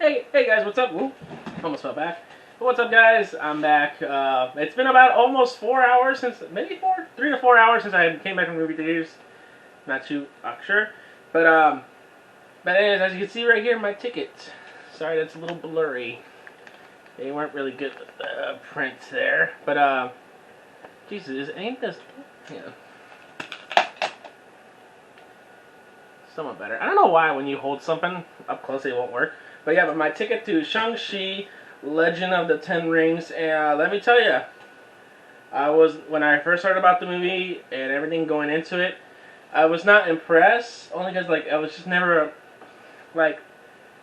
Hey guys, what's up? Ooh, almost fell back. What's up, guys? I'm back. It's been about almost 4 hours since, maybe 3 to 4 hours since I came back from movie theaters. Not too sure, but anyways, as you can see right here, my ticket. Sorry, that's a little blurry. They weren't really good with the print there, but Jesus, ain't this? Yeah. Somewhat better. I don't know why when you hold something up close it won't work. But yeah, but my ticket to Shang-Chi, Legend of the Ten Rings, and let me tell you, when I first heard about the movie and everything going into it, I was not impressed, only because I was just never,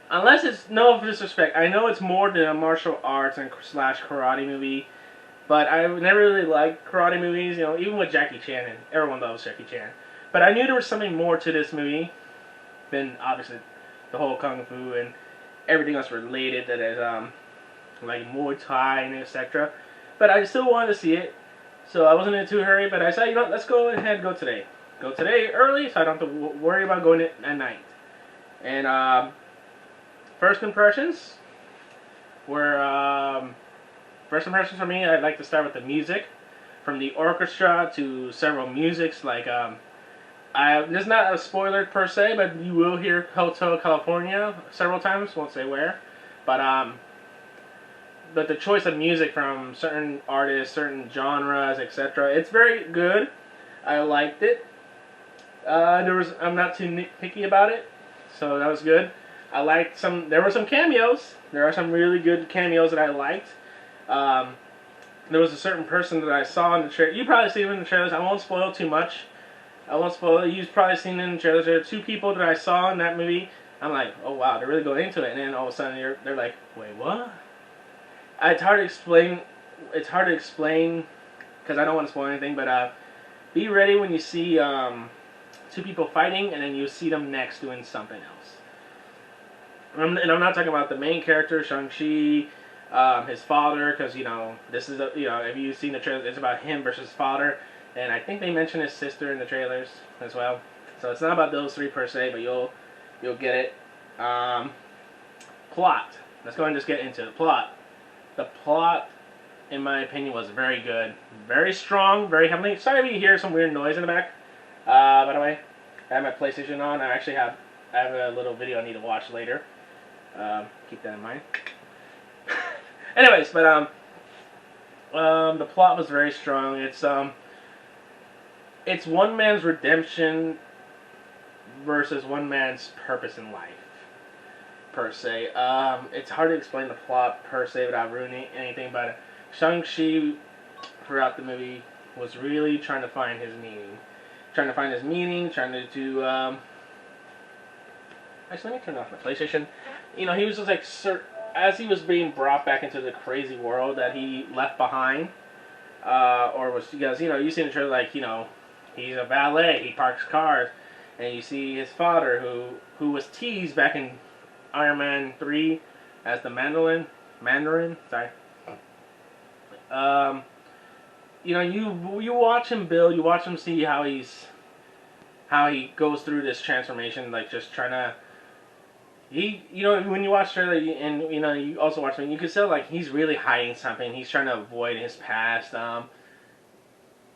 unless it's, no disrespect, I know it's more than a martial arts and slash karate movie, but I never really liked karate movies, even with Jackie Chan, and everyone loves Jackie Chan. But I knew there was something more to this movie than, obviously, the whole Kung Fu and everything else related that is, like Muay Thai and etc. But I still wanted to see it, so I wasn't in too hurry, but I said, let's go ahead and go today. Go today early, so I don't have to worry about going at night. And, first impressions were, first impressions for me, I'd like to start with the music. From the orchestra to several musics, this is not a spoiler per se, but you will hear Hotel California several times. Won't say where, but the choice of music from certain artists, certain genres, etc. It's very good. I liked it. I'm not too nitpicky about it, so that was good. I liked there were some cameos. There are some really good cameos that I liked. There was a certain person that I saw in the trailer. You probably see him in the trailers. I won't spoil too much. I won't spoil it. You've probably seen it in the trailers. There are two people that I saw in that movie. I'm like, oh wow, they're really going into it. And then all of a sudden they're like, wait, what? It's hard to explain. It's hard to explain because I don't want to spoil anything. But be ready when you see two people fighting, and then you see them next doing something else. And I'm not talking about the main character, Shang-Chi, his father, because this is if you've seen the trailer, it's about him versus his father. And I think they mention his sister in the trailers as well. So it's not about those three per se, but you'll get it. Plot. Let's go ahead and just get into the plot. The plot, in my opinion, was very good. Very strong, very heavenly. Sorry if you hear some weird noise in the back. By the way, I have my PlayStation on. I actually have a little video I need to watch later. Keep that in mind. Anyways, but the plot was very strong. It's one man's redemption versus one man's purpose in life, per se. It's hard to explain the plot, per se, without ruining anything, but Shang-Chi, throughout the movie, was really trying to find his meaning. Trying to do, actually, let me turn off my PlayStation. He was just like, as he was being brought back into the crazy world that he left behind, or was, because, you see in the trailer, he's a valet, he parks cars, and you see his father, who was teased back in Iron Man 3 as the Mandarin, sorry. You watch him build, you watch him see how he goes through this transformation, just trying to, when you watch the trailer, and you also watch him, you can tell he's really hiding something, he's trying to avoid his past.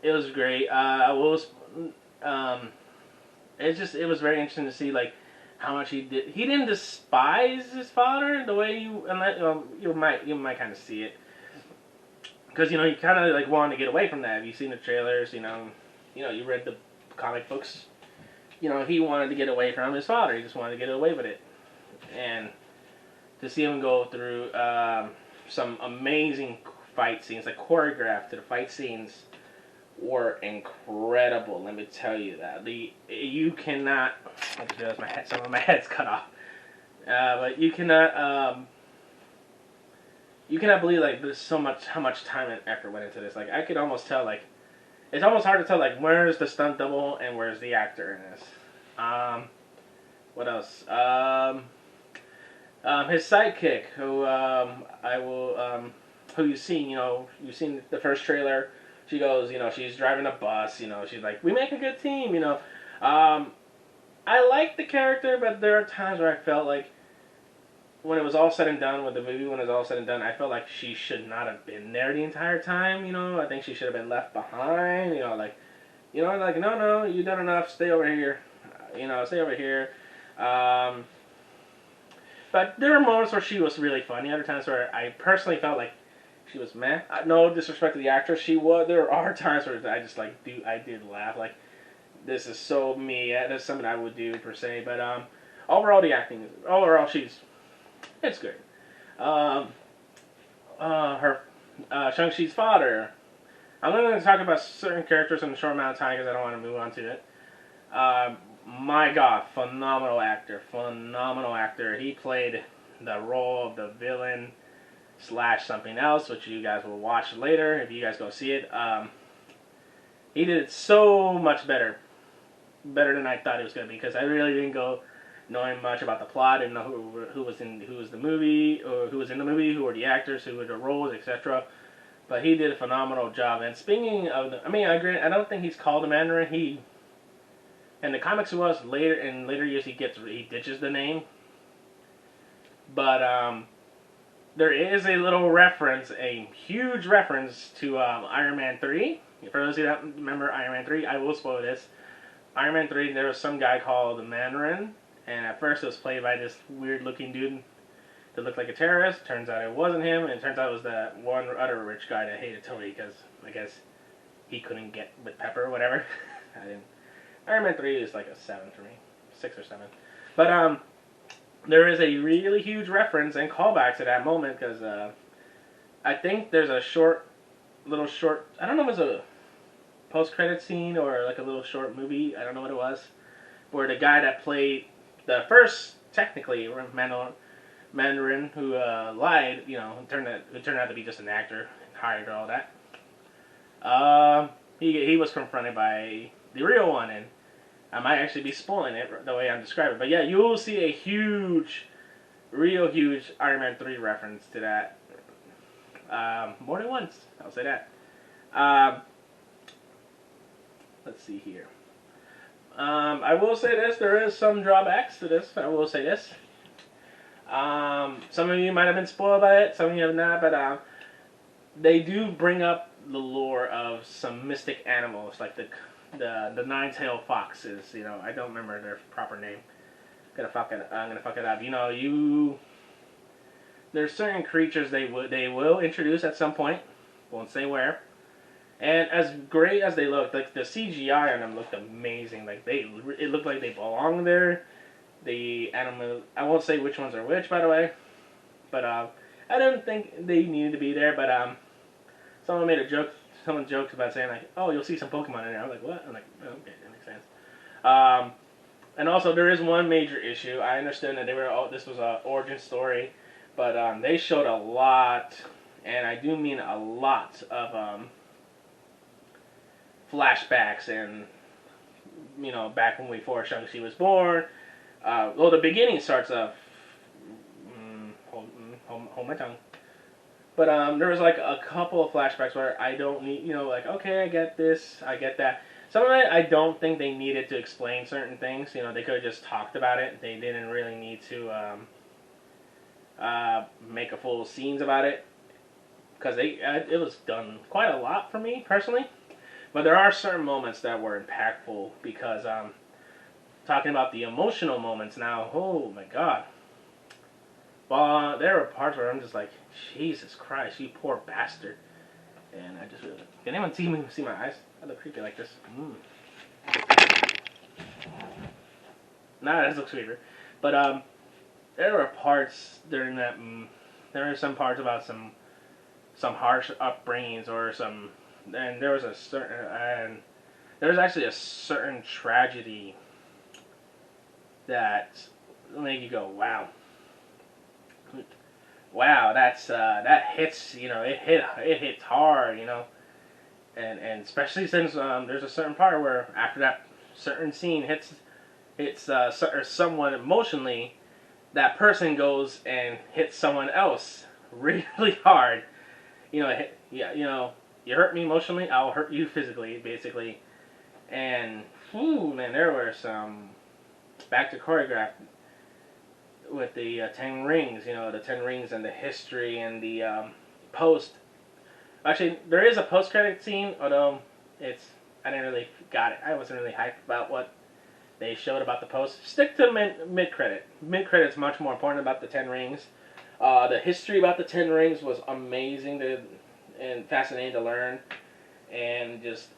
It was great. It was very interesting to see how much he did. He didn't despise his father the way you might kind of see it, because he kind of wanted to get away from that. Have you seen the trailers? You read the comic books. He wanted to get away from his father. He just wanted to get away with it, and to see him go through some amazing fight scenes, choreographed to the fight scenes, were incredible. Let me tell you that. You cannot. I just realized some of my head's cut off. But you cannot believe there's how much time and effort went into this. I could almost tell it's almost hard to tell where's the stunt double and where's the actor in this. What else? His sidekick, who you've seen. You've seen the first trailer. She goes, she's driving a bus, she's like, we make a good team, I like the character, but there are times where I felt when it was all said and done with the movie, when it was all said and done, I felt like she should not have been there the entire time. You know, I think she should have been left behind. Like no, no, you've done enough. Stay over here. Stay over here. Um, but there were moments where she was really funny. Other times where I personally felt like she was meh. No disrespect to the actress, she was. There are times where I just I did laugh. Like this is so me. That's something I would do per se. But overall, it's good. Um, her Shang-Chi's father. I'm going to talk about certain characters in a short amount of time because I don't want to move on to it. My God, phenomenal actor, phenomenal actor. He played the role of the villain slash something else, which you guys will watch later if you guys go see it. He did it so much better than I thought it was going to be because I really didn't go knowing much about the plot, didn't know who was the movie, or who was in the movie, who were the actors, who were the roles, etc. But he did a phenomenal job. And speaking of, I agree. I don't think he's called the Mandarin. In the comics, he was later. In later years, he ditches the name. But there is a little reference, a huge reference to Iron Man 3. For those of you that remember Iron Man 3, I will spoil this. Iron Man 3, there was some guy called the Mandarin, and at first it was played by this weird-looking dude that looked like a terrorist. Turns out it wasn't him, and it turns out it was that one other rich guy that hated Tony because I guess he couldn't get with Pepper or whatever. Iron Man 3 is like a 7 for me, 6 or 7. But there is a really huge reference and callback to that moment because I think there's a little short. I don't know if it was a post-credit scene or like a little short movie. I don't know what it was, where the guy that played the first technically Mandarin who lied, who turned out to be just an actor, hired all that. He was confronted by the real one, and I might actually be spoiling it the way I'm describing it. But yeah, you will see a real huge Iron Man 3 reference to that. More than once, I'll say that. Let's see here. I will say this, there is some drawbacks to this. I will say this. Some of you might have been spoiled by it, some of you have not, but they do bring up the lore of some mystic animals, like the nine-tailed foxes. I don't remember their proper name. I'm gonna fuck it up. There's certain creatures they will introduce at some point. Won't say where. And as great as they look, like the CGI on them looked amazing. Like it looked like they belong there. The animal, I won't say which ones are which, by the way. But I didn't think they needed to be there. But someone made a joke. Someone joked about saying like, "Oh, you'll see some Pokemon in there." I'm like, "What?" I'm like, oh, "Okay, that makes sense." And also, there is one major issue. I understand that this was an origin story, but they showed a lot, and I do mean a lot of flashbacks and back when before Shang-Chi was born. Well, the beginning starts off. Hold my tongue. But there was like a couple of flashbacks where I don't need, like, okay, I get this, I get that. Some of it, I don't think they needed to explain certain things. They could have just talked about it. They didn't really need to make a full scenes about it. Because it was done quite a lot for me, personally. But there are certain moments that were impactful because talking about the emotional moments now, oh my God. Well, there were parts where I'm just like, Jesus Christ, you poor bastard. And I just really, can anyone see my eyes? I look creepy like this. Nah, this looks creepier. But there were parts during that. There were some parts about some harsh upbringings or some. And there was actually a certain tragedy that made you go, wow. Wow, that hits, it hits hard, and especially since there's a certain part where after that certain scene hits someone emotionally, that person goes and hits someone else really hard. You hurt me emotionally, I'll hurt you physically, basically. And man, there were some back to choreograph. with the Ten Rings. You know, the Ten Rings and the history and the post. Actually, there is a post-credit scene, although I didn't really got it. I wasn't really hyped about what they showed about the post. Stick to mid-credit. Mid-credit's much more important about the Ten Rings. The history about the Ten Rings was amazing and fascinating to learn, and just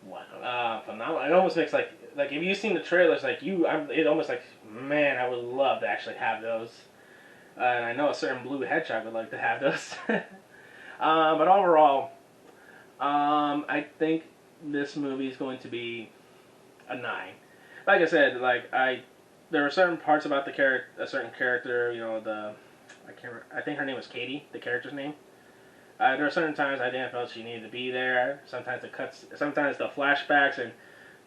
wow, phenomenal. It almost makes like if you've seen the trailers, it almost like, man, I would love to actually have those. And I know a certain blue hedgehog would like to have those. But overall, I think this movie is going to be a 9. Like I said, there were certain parts about a certain character. You know, I think her name was Katie, the character's name. There were certain times I didn't feel she needed to be there. Sometimes the flashbacks and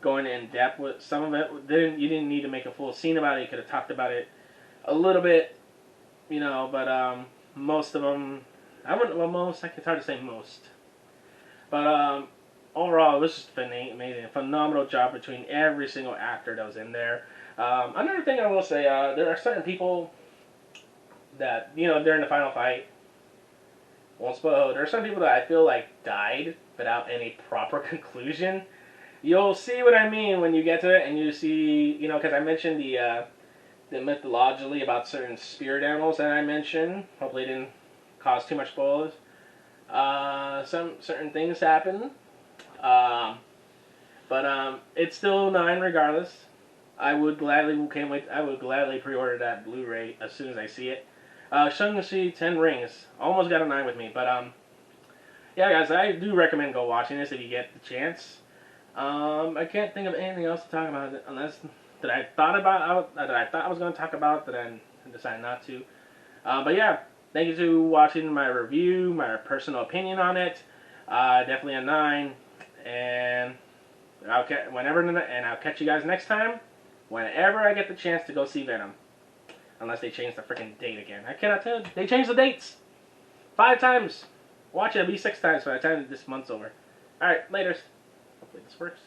going in depth with some of it. You didn't need to make a full scene about it. You could have talked about it a little bit, you know. But most of them, it's hard to say most. But overall, it was just amazing. A phenomenal job between every single actor that was in there. Another thing I will say, there are certain people that, you know, during the final fight, won't spoil, there are some people that I feel like died without any proper conclusion. You'll see what I mean when you get to it, and you see, you know, because I mentioned the mythologically about certain spirit animals that I mentioned. Hopefully it didn't cause too much spoilers. Some certain things happen. But it's still 9 regardless. I would gladly pre-order that Blu-ray as soon as I see it. Shang-Chi 10 Rings almost got a 9 with me, but yeah, guys, I do recommend go watching this if you get the chance. I can't think of anything else to talk about unless that I thought I was going to talk about that I decided not to. But yeah, thank you to watching my review, my personal opinion on it. Definitely a 9, and I'll catch you guys next time whenever I get the chance to go see Venom. Unless they change the freaking date again. I cannot tell. They changed the dates 5 times. Watch it, it'll be 6 times by the time this month's over. Alright, laters. Hopefully this works.